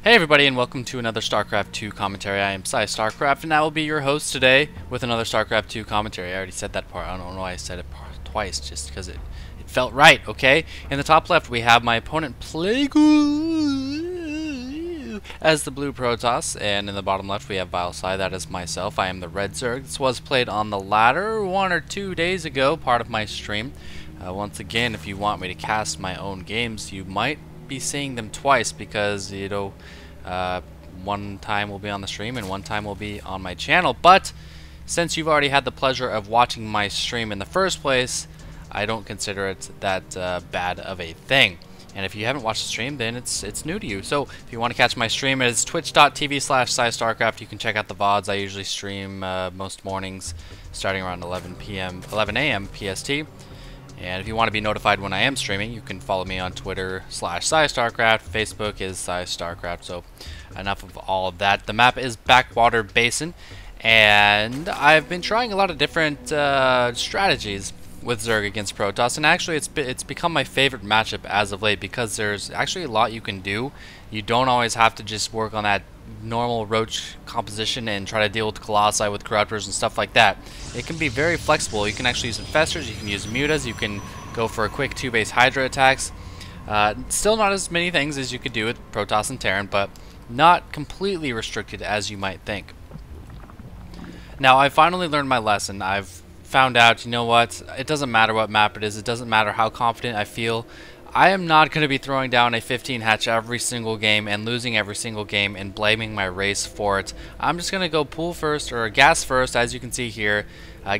Hey everybody, and welcome to another StarCraft 2 commentary. I am vilePsY StarCraft, and I will be your host today with another StarCraft 2 commentary. I already said that part. I don't know why I said it twice, just because it felt right, okay? In the top left, we have my opponent Playgu as the blue Protoss, and in the bottom left, we have vilePsY. That is myself. I am the red Zerg. This was played on the ladder 1 or 2 days ago, part of my stream. Once again, if you want me to cast my own games, you might be seeing them twice because, you know, one time will be on the stream and one time will be on my channel. But since you've already had the pleasure of watching my stream in the first place, I don't consider it that bad of a thing. And if you haven't watched the stream, then it's new to you. So if you want to catch my stream, it is twitch.tv/vileStarCraft. You can check out the VODs. I usually stream most mornings starting around 11 a.m. PST. And if you want to be notified when I am streaming, you can follow me on Twitter /vileStarCraft. Facebook is vileStarCraft. So enough of all of that. The map is Backwater Basin, and I've been trying a lot of different strategies with Zerg against Protoss, and actually it's become my favorite matchup as of late because there's actually a lot you can do. You don't always have to just work on that normal roach composition and try to deal with Colossi with corruptors and stuff like that. It can be very flexible. You can actually use infestors, you can use mutas, you can go for a quick 2-base Hydra attacks. Still not as many things as you could do with Protoss and Terran, but not completely restricted as you might think. Now, I finally learned my lesson. I've found out, you know what, it doesn't matter what map it is, it doesn't matter how confident I feel. I am not going to be throwing down a 15 hatch every single game and losing every single game and blaming my race for it. I'm just going to go pool first, or gas first, as you can see here.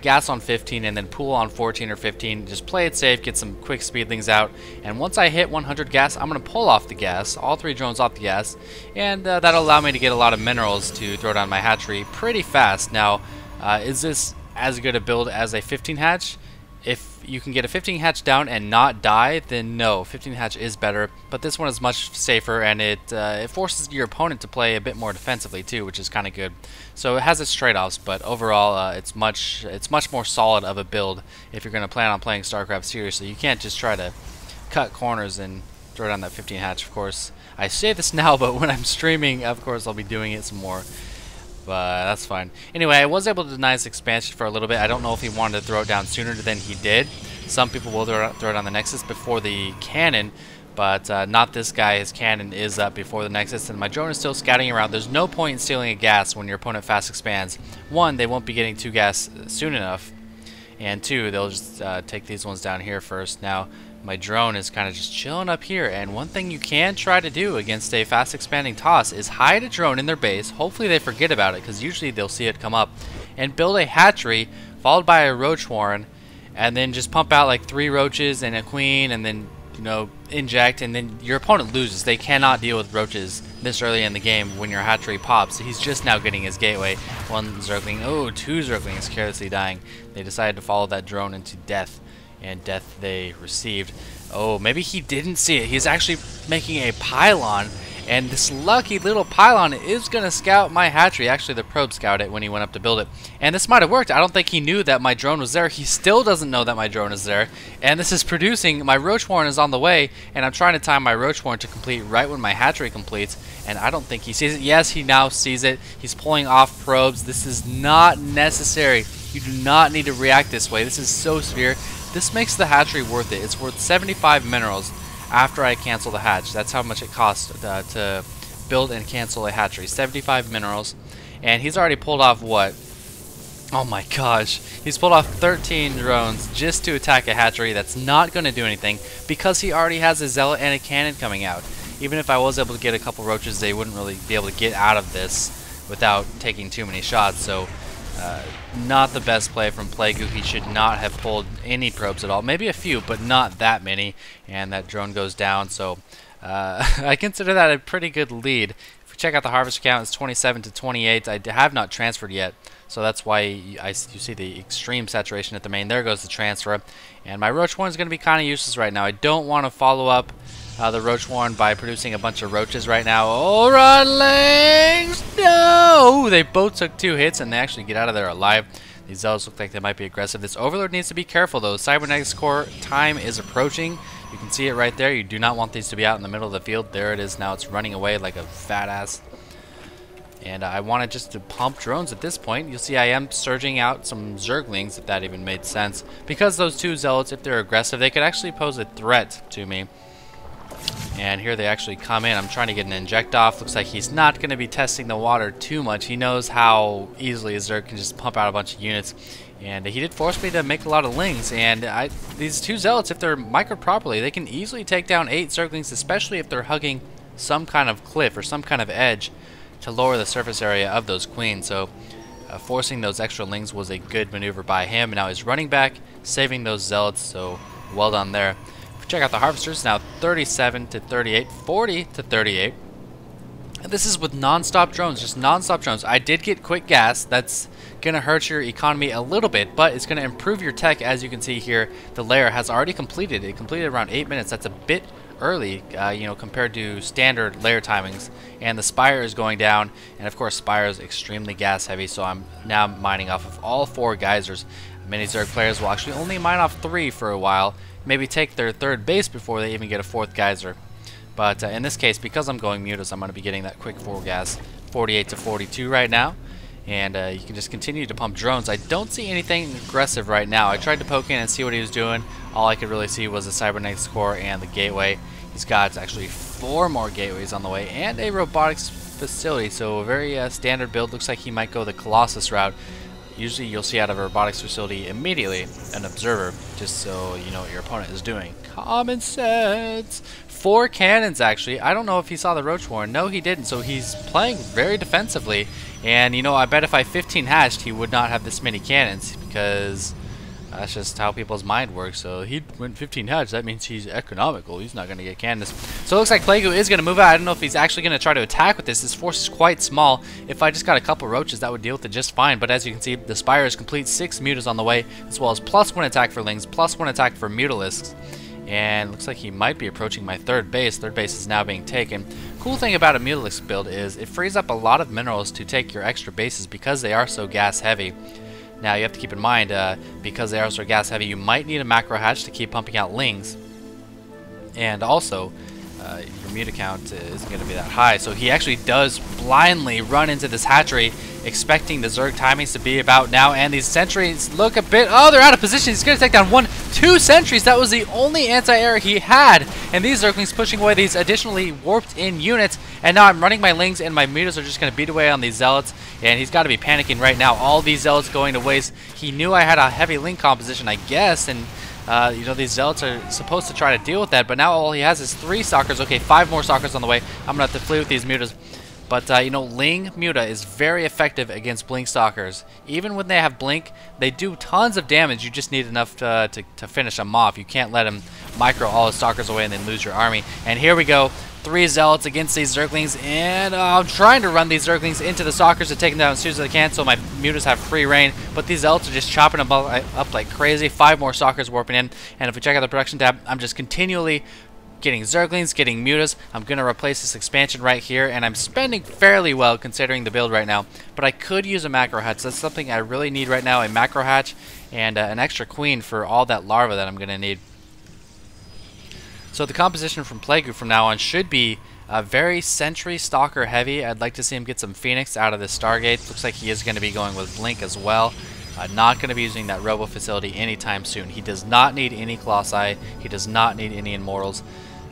Gas on 15 and then pool on 14 or 15. Just play it safe, get some quick speedlings out. And once I hit 100 gas, I'm going to pull off the gas, all 3 drones off the gas. And that'll allow me to get a lot of minerals to throw down my hatchery pretty fast. Now, is this as good a build as a 15 hatch? If you can get a 15 hatch down and not die, then no, 15 hatch is better. But this one is much safer, and it forces your opponent to play a bit more defensively too, which is kind of good. So it has its trade-offs, but overall, it's much more solid of a build if you're going to plan on playing StarCraft seriously. You can't just try to cut corners and throw down that 15 hatch. Of course, I say this now, but when I'm streaming, of course, I'll be doing it some more. But that's fine. Anyway, I was able to deny his expansion for a little bit. I don't know if he wanted to throw it down sooner than he did. Some people will throw it on the Nexus before the cannon, but not this guy. His cannon is up before the Nexus, and my drone is still scouting around. There's no point in stealing a gas when your opponent fast expands. 1, they won't be getting 2 gas soon enough, and 2, they'll just take these ones down here first. Now, my drone is kind of just chilling up here, and one thing you can try to do against a fast expanding toss is hide a drone in their base. Hopefully they forget about it, because usually they'll see it come up, and build a hatchery followed by a roach warren, and then just pump out like 3 roaches and a queen, and then, you know, inject, and then your opponent loses. They cannot deal with roaches this early in the game when your hatchery pops. He's just now getting his gateway. 1 Zergling, oh, 2 Zerglings carelessly dying. They decided to follow that drone into death. And death they received. Oh, maybe he didn't see it. He's actually making a pylon, and this lucky little pylon is going to scout my hatchery. Actually, the probe scouted it when he went up to build it. And this might have worked. I don't think he knew that my drone was there. He still doesn't know that my drone is there. And this is producing. My roach warren is on the way, and I'm trying to time my roach warren to complete right when my hatchery completes. And I don't think he sees it. Yes, he now sees it. He's pulling off probes. This is not necessary. You do not need to react this way. This is so severe. This makes the hatchery worth it. It's worth 75 minerals after I cancel the hatch. That's how much it costs to build and cancel a hatchery. 75 minerals. And he's already pulled off what? Oh my gosh. He's pulled off 13 drones just to attack a hatchery. That's not going to do anything because he already has a zealot and a cannon coming out. Even if I was able to get a couple roaches, they wouldn't really be able to get out of this without taking too many shots. So not the best play from Playgu. He should not have pulled any probes at all. Maybe a few, but not that many. And that drone goes down. So I consider that a pretty good lead. If you check out the harvest count, it's 27 to 28. I have not transferred yet. So that's why you see the extreme saturation at the main. There goes the transfer. And my roach warren is going to be kind of useless right now. I don't want to follow up the roach warren by producing a bunch of roaches right now. Oh, Rodlings! No! They both took 2 hits, and they actually get out of there alive. These zealots look like they might be aggressive. This overlord needs to be careful, though. Cybernetics core time is approaching. You can see it right there. You do not want these to be out in the middle of the field. There it is now. It's running away like a fat ass. And I wanted just to pump drones at this point. You'll see I am surging out some Zerglings, if that even made sense. Because those two Zealots, if they're aggressive, they could actually pose a threat to me. And here they actually come in. I'm trying to get an inject off. Looks like he's not going to be testing the water too much. He knows how easily a Zerg can just pump out a bunch of units. And he did force me to make a lot of Lings. And these two Zealots, if they're microed properly, they can easily take down 8 Zerglings, especially if they're hugging some kind of cliff or some kind of edge to lower the surface area of those queens. So forcing those extra Lings was a good maneuver by him. Now he's running back, saving those Zealots, so well done there. If we check out the Harvesters, now 37 to 38, 40 to 38. And this is with non-stop drones, just non-stop drones. I did get quick gas. That's going to hurt your economy a little bit, but it's going to improve your tech. As you can see here, the layer has already completed. It completed around 8 minutes. That's a bit early, you know, compared to standard layer timings. And the Spire is going down, and of course Spire is extremely gas heavy, so I'm now mining off of all 4 geysers. Many Zerg players will actually only mine off 3 for a while, maybe take their 3rd base before they even get a 4th geyser. But in this case, because I'm going mutas, I'm going to be getting that quick 4 gas, 48 to 42 right now. And you can just continue to pump drones. I don't see anything aggressive right now. I tried to poke in and see what he was doing. All I could really see was the Cybernetics core and the gateway. He's got actually 4 more gateways on the way and a robotics facility. So a very standard build. Looks like he might go the Colossus route. Usually you'll see out of a robotics facility immediately an observer, just so you know what your opponent is doing. Common sense. 4 cannons actually. I don't know if he saw the Roach Warren. No, he didn't. So he's playing very defensively. And you know, I bet if I 15 hatched, he would not have this many cannons, because that's just how people's mind works. So he went 15 hatched. That means he's economical. He's not going to get cannons. So it looks like Playgu is going to move out. I don't know if he's actually going to try to attack with this. This force is quite small. If I just got a couple roaches, that would deal with it just fine. But as you can see, the Spire is complete. 6 mutas on the way, as well as +1 attack for Lings, +1 attack for Mutalisks. And looks like he might be approaching my 3rd base. 3rd base is now being taken. Cool thing about a Mutalisk build is it frees up a lot of minerals to take your extra bases because they are so gas heavy. Now you have to keep in mind, because they are so gas heavy, you might need a macro hatch to keep pumping out Lings. And also, your muta count isn't going to be that high. So he actually does blindly run into this hatchery, expecting the Zerg timings to be about now. And these sentries look a bit... Oh, they're out of position. He's going to take down 2 sentries. That was the only anti-air he had. And these Zerglings pushing away these additionally warped-in units. And now I'm running my Lings, and my mutas are just going to beat away on these Zealots. And he's got to be panicking right now. All these Zealots going to waste. He knew I had a heavy Ling composition, I guess, and... you know, these Zealots are supposed to try to deal with that, but now all he has is 3 Stalkers. Okay, 5 more Stalkers on the way. I'm going to have to flee with these mutas. But, you know, Ling Muta is very effective against Blink Stalkers. Even when they have Blink, they do tons of damage. You just need enough to finish them off. You can't let him micro all his Stalkers away and then lose your army. And here we go. 3 Zealots against these Zerglings, and I'm trying to run these Zerglings into the Stalkers to take them down as soon as I can so my mutas have free reign, but these Zealots are just chopping them up like crazy. 5 more Stalkers warping in, and if we check out the production tab, I'm just continually getting Zerglings, getting mutas. I'm going to replace this expansion right here, and I'm spending fairly well considering the build right now, but I could use a macro hatch. That's something I really need right now, a macro hatch and an extra queen for all that larva that I'm going to need. So the composition from Playgu from now on should be very Sentry Stalker heavy. I'd like to see him get some Phoenix out of the Stargate. Looks like he is going to be going with Blink as well. Not going to be using that Robo facility anytime soon. He does not need any Colossi. He does not need any Immortals.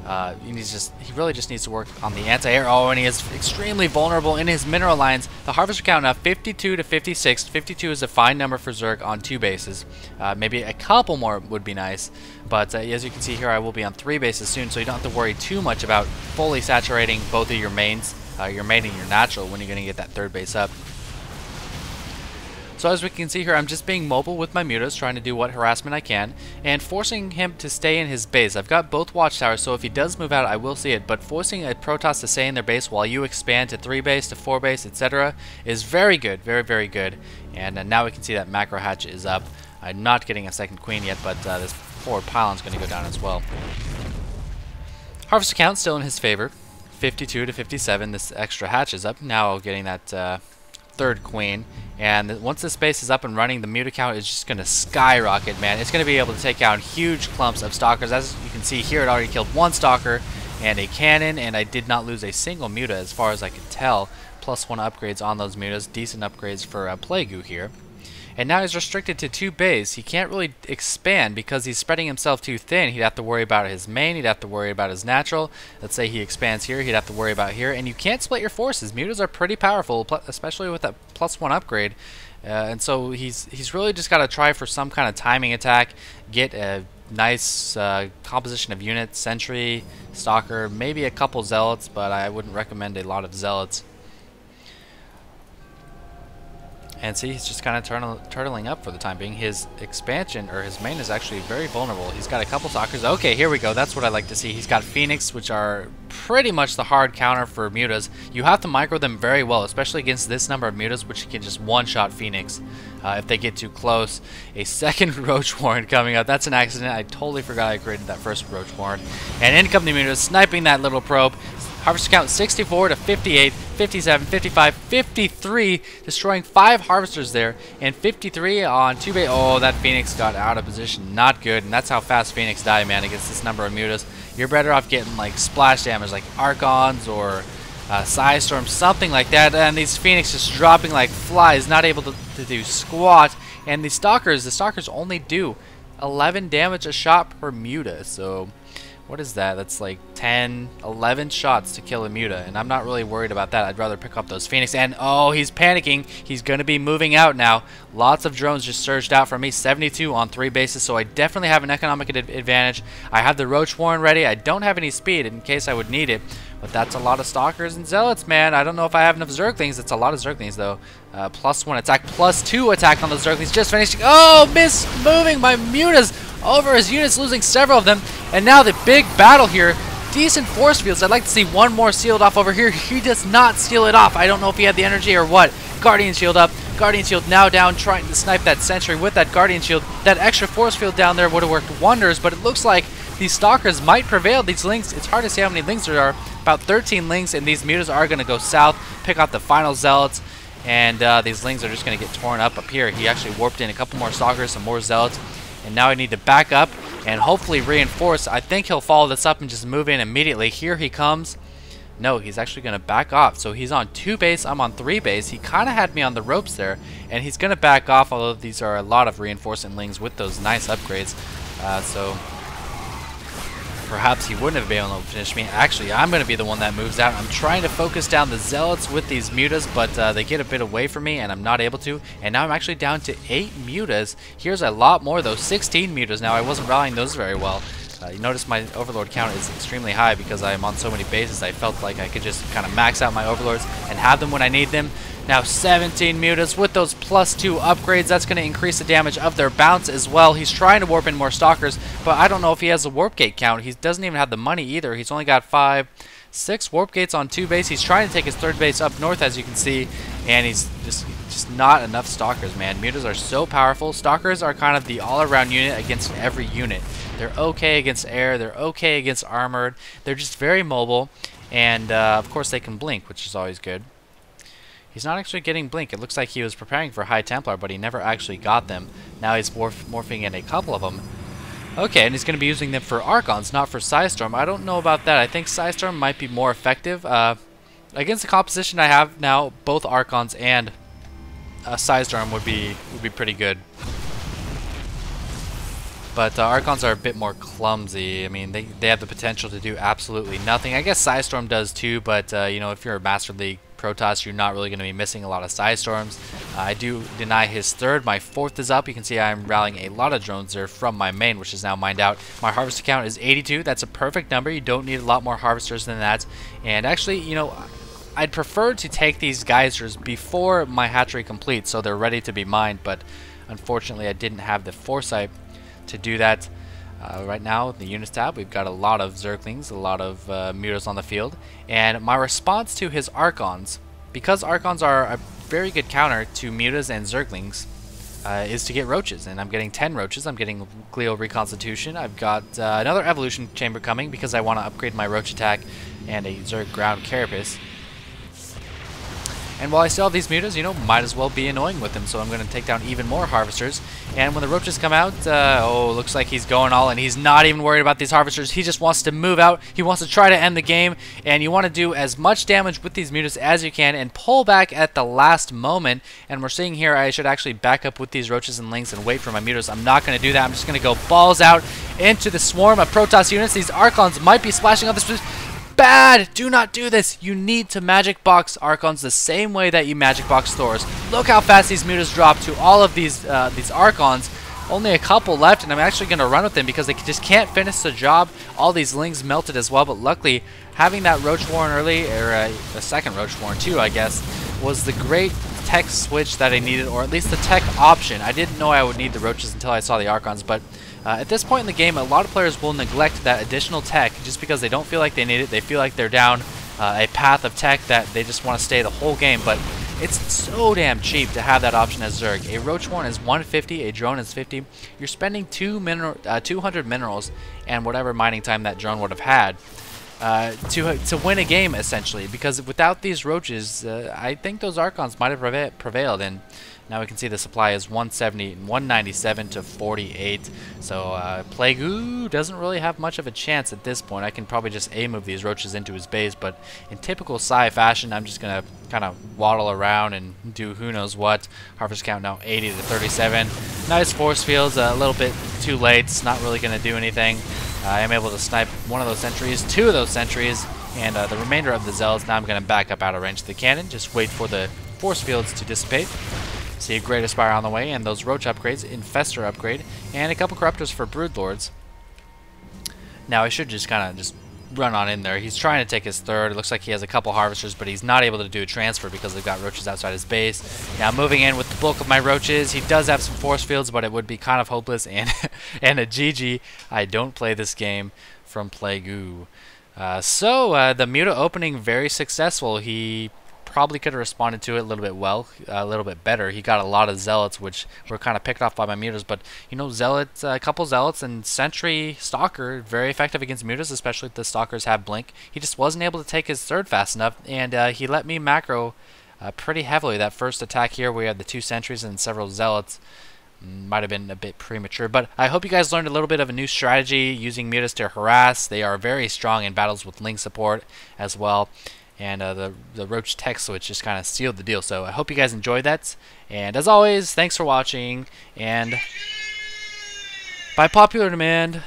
He really just needs to work on the anti-air. Oh, and he is extremely vulnerable in his mineral lines. The Harvester count now 52 to 56. 52 is a fine number for Zerg on 2 bases. Maybe a couple more would be nice. But as you can see here, I will be on 3 bases soon, so you don't have to worry too much about fully saturating both of your mains, your main and your natural, when you're going to get that 3rd base up. So as we can see here, I'm just being mobile with my mutas, trying to do what harassment I can, and forcing him to stay in his base. I've got both watchtowers, so if he does move out, I will see it, but forcing a Protoss to stay in their base while you expand to 3 base, to 4 base, etc. is very good, very, very good. And now we can see that macro hatch is up. I'm not getting a 2nd queen yet, but this forward pylon is going to go down as well. Harvester count still in his favor, 52 to 57. This extra hatch is up. Now getting that third queen. And once this base is up and running, the Muta count is just going to skyrocket, man. It's going to be able to take out huge clumps of stalkers. As you can see here, it already killed one stalker and a cannon, and I did not lose a single Muta as far as I could tell. +1 upgrades on those Mutas, decent upgrades for Playgu here. And now he's restricted to 2 bays. He can't really expand because he's spreading himself too thin. He'd have to worry about his main, he'd have to worry about his natural. Let's say he expands here, he'd have to worry about here. And you can't split your forces. Mutas are pretty powerful, especially with that +1 upgrade. And so he's really just got to try for some kind of timing attack, get a nice composition of units, sentry, stalker, maybe a couple zealots, but I wouldn't recommend a lot of zealots. And see, he's just kind of turtling up for the time being. His expansion, or his main, is actually very vulnerable. He's got a couple stalkers. Okay, here we go. That's what I like to see. He's got Phoenix, which are pretty much the hard counter for Mutas. You have to micro them very well, especially against this number of Mutas, which can just one-shot Phoenix if they get too close. A second Roach Warren coming up. That's an accident. I totally forgot I created that first Roach Warren. And in come the Mutas, sniping that little probe. Harvester count 64 to 58, 57, 55, 53, destroying 5 harvesters there, and 53 on 2 bay. Oh, that Phoenix got out of position. Not good, and that's how fast Phoenix die, man, against this number of Mutas. You're better off getting like splash damage like Archons or Psystorm, something like that, and these Phoenix just dropping like flies, not able to do squat. And the Stalkers only do 11 damage a shot per Muta, so what is that? That's like 10, 11 shots to kill a Muta, and I'm not really worried about that. I'd rather pick up those Phoenix. And oh, he's panicking. He's going to be moving out now. Lots of drones just surged out for me. 72 on 3 bases, so I definitely have an economic advantage. I have the Roach Warren ready. I don't have any speed in case I would need it, but that's a lot of Stalkers and Zealots, man. I don't know if I have enough Zerglings. It's a lot of Zerglings, though. +1 attack, +2 attack on those Zerglings. Just finishing. Oh, miss moving my Mutas over his units, losing several of them. And now the big battle here. Decent force fields. I'd like to see one more sealed off over here. He does not seal it off. I don't know if he had the energy or what. Guardian shield up. Guardian shield now down, trying to snipe that sentry with that Guardian shield. That extra force field down there would have worked wonders, but it looks like these Stalkers might prevail. These Lings, it's hard to see how many Lings there are. About 13 Lings, and these Mutas are going to go south, pick out the final Zealots, and these Lings are just going to get torn up here. He actually warped in a couple more Stalkers, some more Zealots, and now I need to back up and hopefully reinforce. I think he'll follow this up and just move in immediately. Here he comes. No, he's actually going to back off. So he's on 2 base, I'm on 3 base. He kind of had me on the ropes there, and he's going to back off, although these are a lot of reinforcement Lings with those nice upgrades. So perhaps he wouldn't have been able to finish me. Actually, I'm going to be the one that moves out. I'm trying to focus down the Zealots with these Mutas, but they get a bit away from me, and I'm not able to. And now I'm actually down to 8 Mutas. Here's a lot more, though. 16 Mutas now. I wasn't rallying those very well. You notice my Overlord count is extremely high because I am on so many bases. I felt like I could just kind of max out my Overlords and have them when I need them. Now 17 Mutas with those +2 upgrades. That's going to increase the damage of their bounce as well. He's trying to warp in more Stalkers, but I don't know if he has a warp gate count. He doesn't even have the money either. He's only got 5, 6 warp gates on 2 base. He's trying to take his 3rd base up north, as you can see, and he's just not enough Stalkers, man. Mutas are so powerful. Stalkers are kind of the all-around unit against every unit. They're okay against air. They're okay against armored. They're just very mobile, and of course they can blink, which is always good. He's not actually getting blink. It looks like he was preparing for High Templar, but he never actually got them. Now he's morphing in a couple of them. Okay, and he's going to be using them for Archons, not for Psystorm. I don't know about that. I think Psystorm might be more effective. Against the composition I have now, both Archons and Psystorm would be pretty good. But Archons are a bit more clumsy. I mean, they have the potential to do absolutely nothing. I guess Psystorm does too, but you know, if you're a Master League Protoss, you're not really going to be missing a lot of Psystorms. I do deny his 3rd. My 4th is up. You can see I'm rallying a lot of drones there from my main, which is now mined out. My harvester count is 82. That's a perfect number. You don't need a lot more harvesters than that. And actually, you know, I'd prefer to take these geysers before my hatchery completes, so they're ready to be mined, but unfortunately I didn't have the foresight to do that. Right now, in the units tab, we've got a lot of Zerglings, a lot of Mutas on the field, and my response to his Archons, because Archons are a very good counter to Mutas and Zerglings, is to get Roaches, and I'm getting 10 Roaches. I'm getting Glial Reconstitution. I've got another Evolution Chamber coming because I want to upgrade my Roach attack and a Zerg Ground Carapace. And while I still have these mutas, you know, might as well be annoying with them. So I'm going to take down even more harvesters. And when the roaches come out, oh, looks like he's going all in. He's not even worried about these harvesters. He just wants to move out. He wants to try to end the game. And you want to do as much damage with these mutas as you can and pull back at the last moment. And we're seeing here I should actually back up with these roaches and lings and wait for my mutas. I'm not going to do that. I'm just going to go balls out into the swarm of Protoss units. These Archons might be splashing on this. Bad! Do not do this! You need to magic box Archons the same way that you magic box Thors. Look how fast these mutas drop to all of these Archons. Only a couple left, and I'm actually going to run with them because they just can't finish the job. All these lings melted as well, but luckily having that Roach Warren early, or a second Roach Warren too, I guess, was the great tech switch that I needed, or at least the tech option. I didn't know I would need the Roaches until I saw the Archons, but at this point in the game, a lot of players will neglect that additional tech just because they don't feel like they need it. They feel like they're down a path of tech that they just want to stay the whole game, but it's so damn cheap to have that option as Zerg. A Roach Warren is 150, a drone is 50. You're spending 200 minerals and whatever mining time that drone would have had to win a game, essentially, because without these roaches, I think those Archons might have prevailed. And now we can see the supply is 197 to 48. So Playgu doesn't really have much of a chance at this point. I can probably just A-move these roaches into his base, but in typical PSY fashion, I'm just going to kind of waddle around and do who knows what. Harvest count now 80 to 37. Nice force fields, a little bit too late. It's not really going to do anything. I am able to snipe one of those sentries, two of those sentries, and the remainder of the zealots. Now I'm going to back up out of range of the cannon, just wait for the force fields to dissipate. See a Great Aspire on the way, and those Roach upgrades, Infestor upgrade, and a couple Corruptors for Broodlords. Now I should just kind of just run on in there. He's trying to take his third. It looks like he has a couple Harvesters, but he's not able to do a transfer because they've got Roaches outside his base. Now moving in with the bulk of my Roaches. He does have some force fields, but it would be kind of hopeless, and and a GG. I don't play this game from Playgu. So the Muta opening very successful. He probably could have responded to it a little bit better. He got a lot of Zealots, which were kind of picked off by my Mutas, but you know, Zealots, a couple Zealots and Sentry Stalker, very effective against Mutas, especially if the Stalkers have Blink. He just wasn't able to take his third fast enough, and he let me macro pretty heavily. That first attack here, we had the two Sentries and several Zealots. Might have been a bit premature, but I hope you guys learned a little bit of a new strategy using Mutas to harass. They are very strong in battles with Link support as well. And the Roach tech switch just kind of sealed the deal. So I hope you guys enjoyed that. And as always, thanks for watching. And by popular demand,